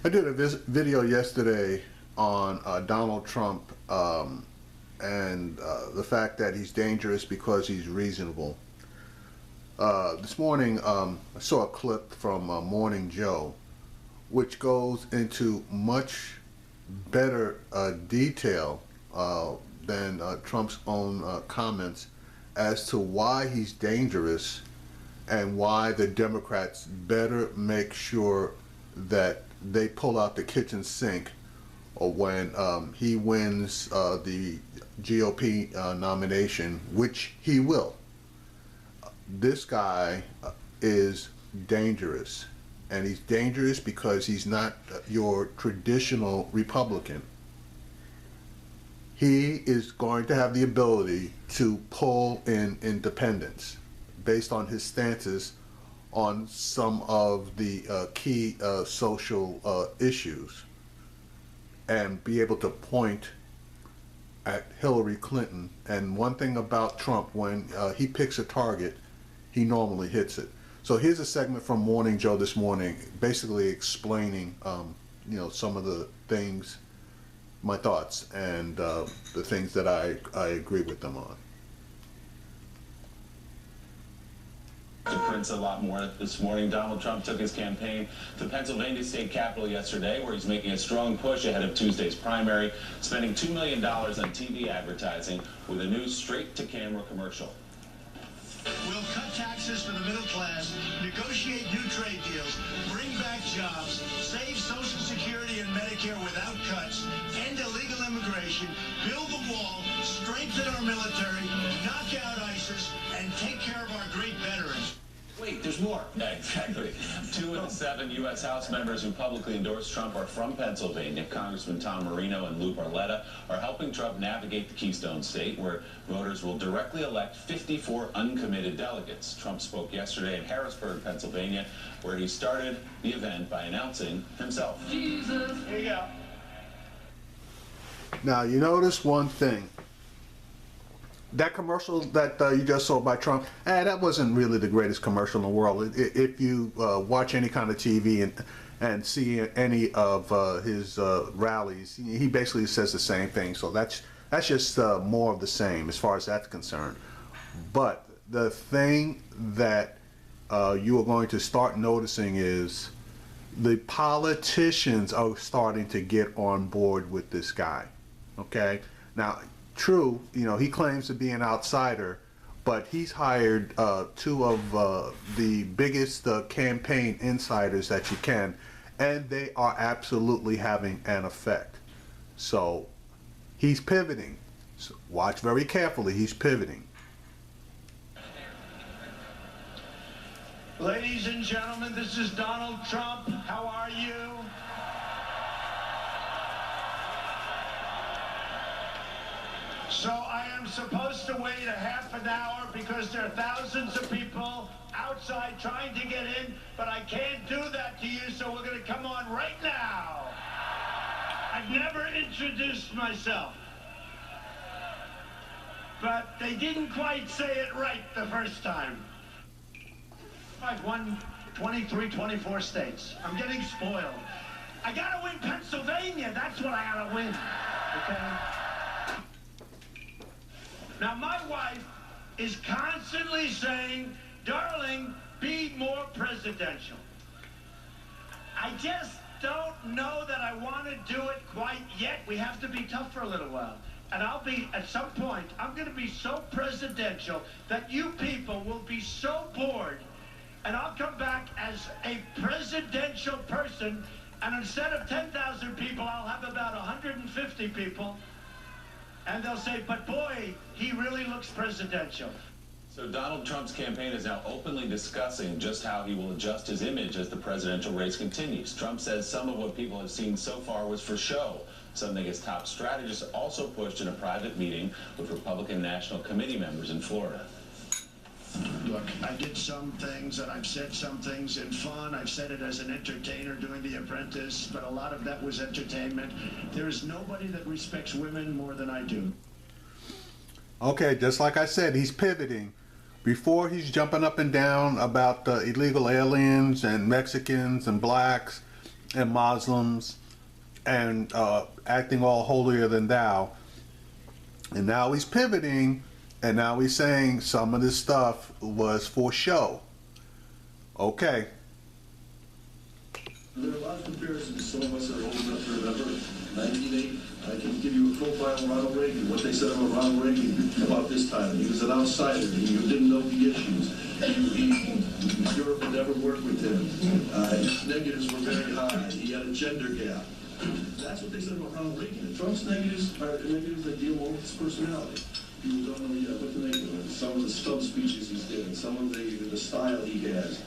I did a video yesterday on Donald Trump and the fact that he's dangerous because he's reasonable. This morning I saw a clip from Morning Joe which goes into much better detail than Trump's own comments as to why he's dangerous and why the Democrats better make sure that they pull out the kitchen sink or when he wins the GOP nomination, which he will. This guy is dangerous, and he's dangerous because he's not your traditional Republican. He is going to have the ability to pull in independents based on his stances on some of the key social issues and be able to point at Hillary Clinton. And one thing about Trump, when he picks a target, he normally hits it. So here's a segment from Morning Joe this morning, basically explaining some of the things, my thoughts, and the things that I agree with them on. To Prince a lot more this morning. Donald Trump took his campaign to Pennsylvania state capitol yesterday, where he's making a strong push ahead of Tuesday's primary, spending $2 million on TV advertising with a new straight-to-camera commercial. We'll cut taxes for the middle class, negotiate new trade deals, bring back jobs, save Social Security and Medicare without cuts, end illegal immigration, build the wall, strengthen our military, knock out ISIS, and take care of our great veterans. Wait, there's more. Yeah, exactly. 2 of the 7 U.S. House members who publicly endorsed Trump are from Pennsylvania. Congressman Tom Marino and Lou Barletta are helping Trump navigate the Keystone State, where voters will directly elect 54 uncommitted delegates. Trump spoke yesterday in Harrisburg, Pennsylvania, where he started the event by announcing himself. Jesus. Here you go. Now, you notice one thing. That commercial that you just saw by Trump, that wasn't really the greatest commercial in the world. If you watch any kind of TV and see any of his rallies, he basically says the same thing. So that's just more of the same as far as that's concerned. But the thing that you are going to start noticing is the politicians are starting to get on board with this guy. Okay? Now, true, he claims to be an outsider, but he's hired 2 of the biggest campaign insiders that you can, and they are absolutely having an effect. So he's pivoting. So watch very carefully. He's pivoting. Ladies and gentlemen, this is Donald Trump. How are you? So I am supposed to wait a half an hour because there are thousands of people outside trying to get in, but I can't do that to you, so we're going to come on right now. I've never introduced myself, but they didn't quite say it right the first time. I've won 23, 24 states. I'm getting spoiled. I got to win Pennsylvania. That's what I got to win, okay? Now, my wife is constantly saying, darling, be more presidential. I just don't know that I want to do it quite yet. We have to be tough for a little while. And I'll be, at some point, I'm going to be so presidential that you people will be so bored. And I'll come back as a presidential person, and instead of 10,000 people, I'll have about 150 people. And they'll say, but boy, he really looks presidential. So Donald Trump's campaign is now openly discussing just how he will adjust his image as the presidential race continues. Trump says some of what people have seen so far was for show, something his top strategist also pushed in a private meeting with Republican National Committee members in Florida. Look, I did some things and I've said some things in fun. I've said it as an entertainer doing The Apprentice, but a lot of that was entertainment. There is nobody that respects women more than I do. Okay, just like I said, he's pivoting. Before he's jumping up and down about illegal aliens and Mexicans and blacks, and Muslims and acting all holier than thou. And now he's pivoting, and now he's saying some of this stuff was for show. Okay. There are a lot of comparisons. Some of us are old enough to remember 1980. I can give you a profile of Ronald Reagan, what they said about Ronald Reagan about this time. He was an outsider. You didn't know the issues. Europe would never work with him. His negatives were very high. He had a gender gap. That's what they said about Ronald Reagan. And Trump's negatives are negatives that deal more with his personality. People don't know yet what the negative is. Some of the stump speeches he's given, some of the style he has,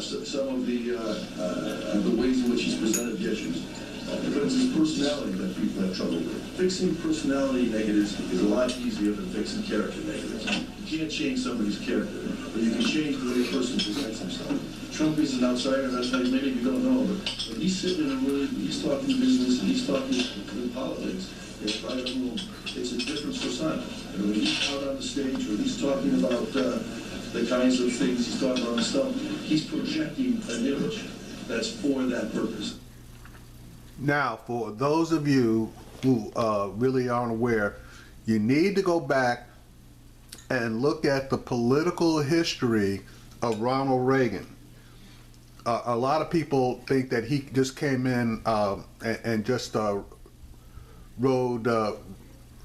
some of the ways in which he's presented the issues. But it's his personality that people have trouble with. Fixing personality negatives is a lot easier than fixing character negatives. You can't change somebody's character, but you can change the way a person presents himself. Trump is an outsider, that's why many of you don't know, but when he's sitting in a room, he's talking business, and he's talking politics, it's a different persona. And when he's out on the stage, or he's talking about the kinds of things he's talking about and stuff, he's projecting an image that's for that purpose. Now, for those of you who really aren't aware, you need to go back and look at the political history of Ronald Reagan. A lot of people think that he just came in and just rode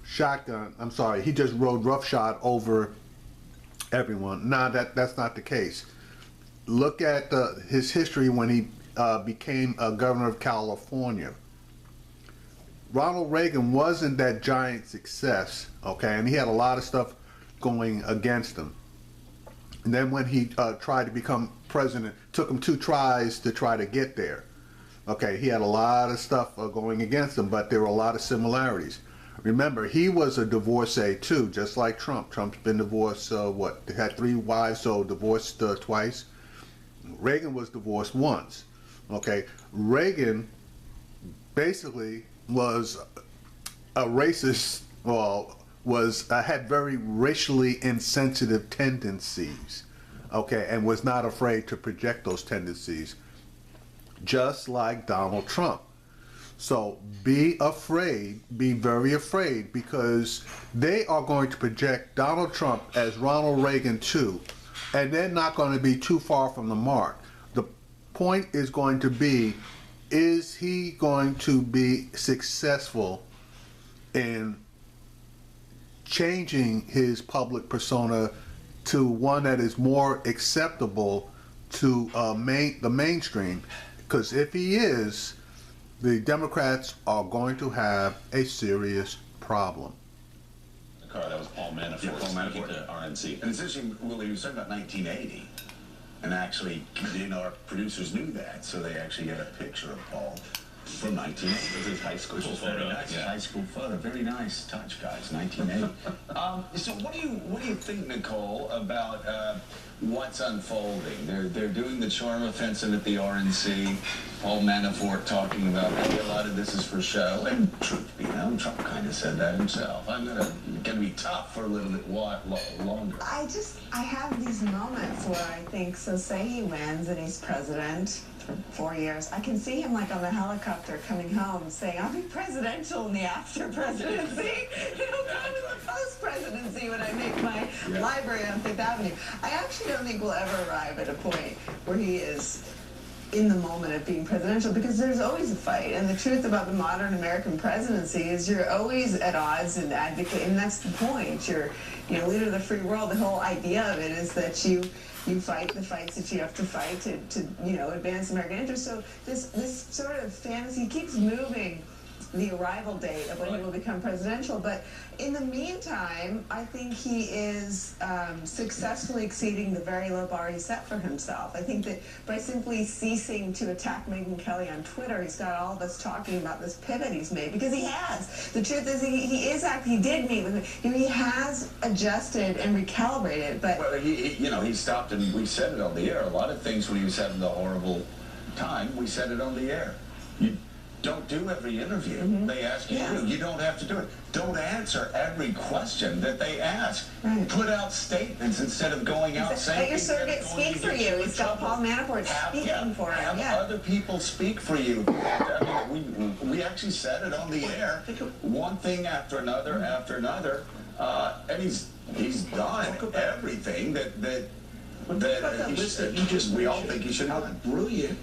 shotgun. I'm sorry, he just rode roughshod over everyone. No, that's not the case. Look at his history when he became a governor of California. Ronald Reagan wasn't that giant success, okay, and he had a lot of stuff going against him. And then when he tried to become president, took him 2 tries to try to get there. Okay, he had a lot of stuff going against him, but there were a lot of similarities. Remember, he was a divorcee too, just like Trump. Trump's been divorced, had 3 wives, so divorced twice. Reagan was divorced once. Okay, Reagan basically was a racist, had very racially insensitive tendencies, okay, and was not afraid to project those tendencies, just like Donald Trump. So be afraid, be very afraid, because they are going to project Donald Trump as Ronald Reagan too, and they're not going to be too far from the mark. The point is going to be, is he going to be successful in changing his public persona to one that is more acceptable to the mainstream? Because if he is, the Democrats are going to have a serious problem. That was Paul Manafort, yeah, Paul Manafort. speaking to RNC. And it's interesting, Willie, you were talking about 1980. And actually, our producers knew that, so they actually had a picture of Paul from 1980. This is his high school photo. Very nice, high school photo. Very nice touch, guys. 1980. So, what do you think, Nicole, about what's unfolding? They're doing the charm offensive at the RNC. Paul Manafort talking about, hey, a lot of this is for show. And truth be known, Trump kind of said that himself. I'm gonna be tough for a little bit longer. I have these moments where I think, so say he wins and he's president for 4 years. I can see him like on the helicopter coming home saying, I'll be presidential in the after presidency. It'll come in the post presidency when I make my library on Fifth Avenue. I actually don't think we'll ever arrive at a point where he is in the moment of being presidential, because there's always a fight. And the truth about the modern American presidency is you're always at odds and advocating, and that's the point. You're leader of the free world. The whole idea of it is that you fight the fights that you have to fight to advance American interests. So this sort of fantasy keeps moving the arrival date of when he will become presidential. But in the meantime, I think he is successfully exceeding the very low bar he set for himself. I think that by simply ceasing to attack Megyn Kelly on Twitter, he's got all of us talking about this pivot he's made, because he has. The truth is he did meet with me. He has adjusted and recalibrated, but... Well, he stopped, and we said it on the air. A lot of things when he was having the horrible time, we said it on the air. You don't do every interview. They ask you to do. You don't have to do it. Don't answer every question that they ask. Right. Put out statements instead of going out saying. Let your surrogate speak for you. He's got Paul Manafort speaking for him. Have other people speak for you. I mean, we actually said it on the air. One thing after another, and he's done everything that we all think he should have done. Brilliant.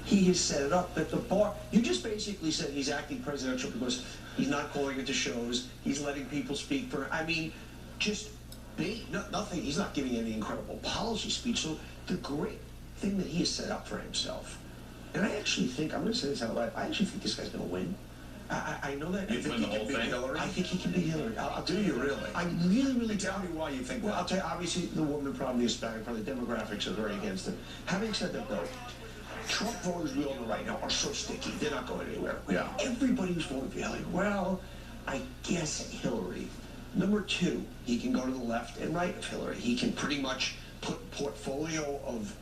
He has set it up that the bar, you just basically said he's acting presidential because he's not calling it to shows, he's letting people speak for, I mean, just nothing, he's not giving any incredible policy speech. So the great thing that he has set up for himself, and I actually think, I'm going to say this out loud, I actually think this guy's going to win. I know that. You think he can beat Hillary? I think he can beat Hillary. Do you really? I really Tell me why you think that. Well, I'll tell you, obviously, the woman probably is Hispanic, probably the demographics are very against it. Having said that, though, Trump voters we all know right now are so sticky. They're not going anywhere. Yeah. Everybody who's voting for Hillary, well, I guess Hillary. Number two, he can go to the left and right of Hillary. He can pretty much put a portfolio of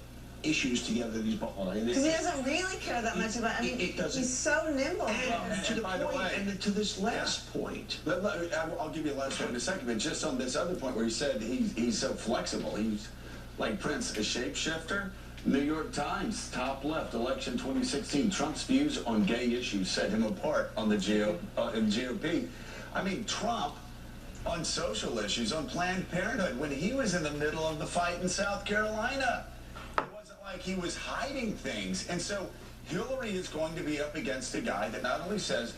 issues together that he's behind. Because he doesn't really care that much about, I mean, it doesn't. he's so nimble. And to the by the point, way, and to this last point. I'll give you the last one in a second, but just on this other point where he said he's so flexible, he's like Prince, a shapeshifter. New York Times, top left, election 2016. Trump's views on gay issues set him apart on the GOP. I mean, Trump on social issues, on Planned Parenthood, when he was in the middle of the fight in South Carolina, it wasn't like he was hiding things. And so Hillary is going to be up against a guy that not only says,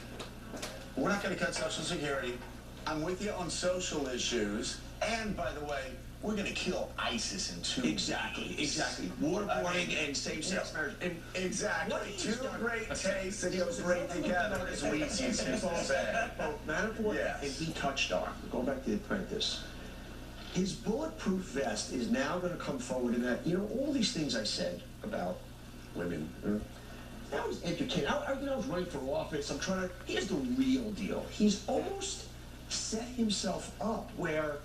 we're not going to cut Social Security, I'm with you on social issues, and by the way, we're going to kill ISIS in 2 weeks. Exactly. Waterboarding and same-sex marriage. And exactly. Two great tastes that go great together, as Weezy's used to say. Well, Manafort, and he touched on, going back to The Apprentice, his bulletproof vest is now going to come forward in that, all these things I said about women, that was entertaining. I was running for office. Here's the real deal. He's almost set himself up where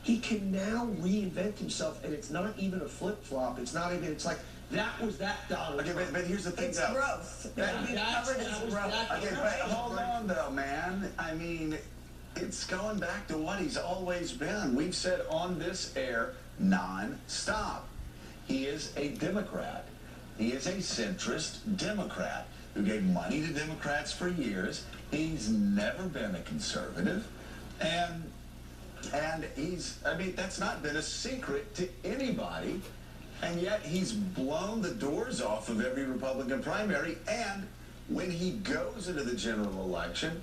he can now reinvent himself, and it's not even a flip-flop. It's like, that was that Donald Trump. But here's the thing, It's growth. We've covered his growth. Okay, but hold on, though, man. I mean, it's going back to what he's always been. We've said on this air, non-stop. He is a Democrat. He is a centrist Democrat who gave money to Democrats for years. He's never been a conservative. And that's not been a secret to anybody. And yet he's blown the doors off of every Republican primary. And when he goes into the general election,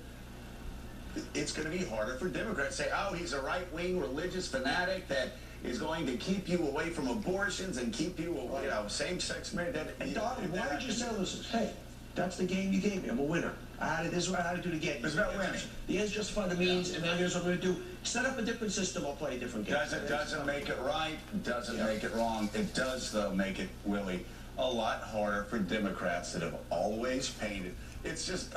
it's going to be harder for Democrats to say, oh, he's a right-wing religious fanatic that is going to keep you away from abortions and keep you, same-sex marriage. And Donald, why did you say, listen, hey, that's the game you gave me. I'm a winner. This is what I had to do it again. It's about winning. The ends justify the means, and now here's what I'm going to do. Set up a different system. I'll play a different game. Doesn't make it right. Doesn't make it wrong. It does, though, make it, Willie, a lot harder for Democrats that have always painted. It's just,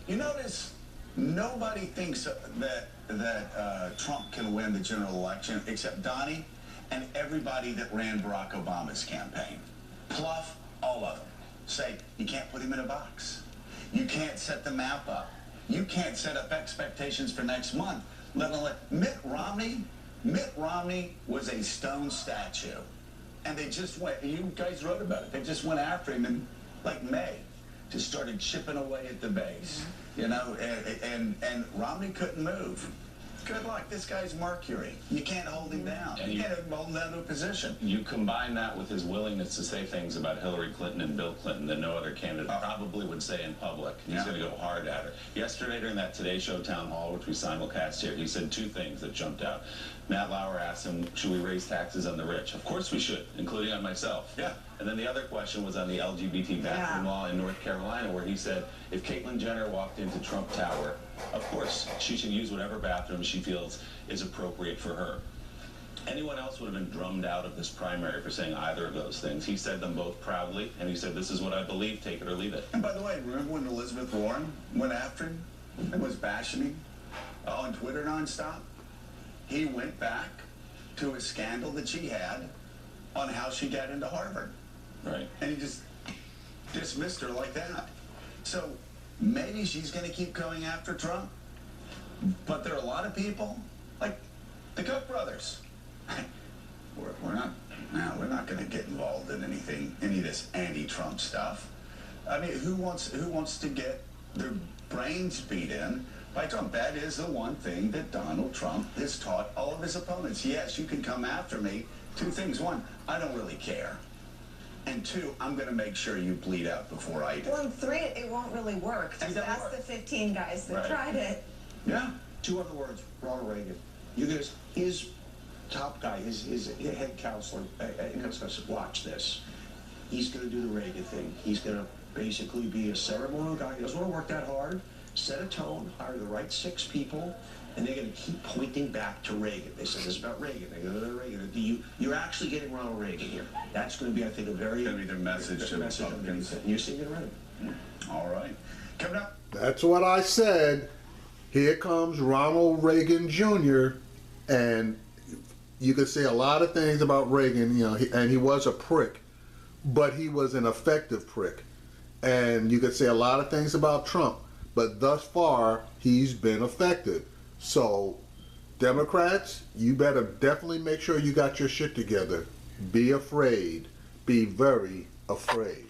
you notice nobody thinks that Trump can win the general election except Donnie and everybody that ran Barack Obama's campaign. Pluff all of them. Say, you can't put him in a box. You can't set the map up. You can't set up expectations for next month. Let alone Mitt Romney was a stone statue. And they just went, you guys wrote about it, they just went after him in like May. Just started chipping away at the base. And Romney couldn't move. Good luck. This guy's Mercury. You can't hold him down. You can't hold him down to a position. You combine that with his willingness to say things about Hillary Clinton and Bill Clinton that no other candidate probably would say in public. He's going to go hard at her. Yesterday during that Today Show town hall, which we simulcast here, he said 2 things that jumped out. Matt Lauer asked him, should we raise taxes on the rich? Of course we should, including on myself. Yeah. And then the other question was on the LGBT bathroom law in North Carolina, where he said, if Caitlyn Jenner walked into Trump Tower, of course, she should use whatever bathroom she feels is appropriate for her. Anyone else would have been drummed out of this primary for saying either of those things. He said them both proudly, and he said, this is what I believe, take it or leave it. And by the way, remember when Elizabeth Warren went after him and was bashing him on Twitter nonstop? He went back to a scandal that she had on how she got into Harvard. Right. And he just dismissed her like that. So maybe she's going to keep going after Trump, but there are a lot of people, like the Koch brothers. We're not going to get involved in any of this anti-Trump stuff. I mean, who wants to get their brains beat in by Trump? That is the one thing that Donald Trump has taught all of his opponents. Yes, you can come after me. Two things. One, I don't really care. And two, I'm going to make sure you bleed out before I do. Well, and three, it won't really work. It Just doesn't ask work. the 15 guys that Right. tried it. Yeah. Two other words, Ronald Reagan. You guys, his top guy, his head counselor, said, watch this. He's going to do the Reagan thing. He's going to basically be a ceremonial guy. He doesn't want to work that hard. Set a tone, hire the right 6 people, and they're going to keep pointing back to Reagan. They said this is about Reagan. They go to Reagan. You're actually getting Ronald Reagan here. That's going to be, I think, a very... Going to be their message to Republicans. And you're seeing it already. All right. Coming up. That's what I said. Here comes Ronald Reagan Jr. And you could say a lot of things about Reagan, you know, and he was a prick, but he was an effective prick. And you could say a lot of things about Trump, but thus far, he's been effective. So, Democrats, you better definitely make sure you got your shit together. Be afraid. Be very afraid.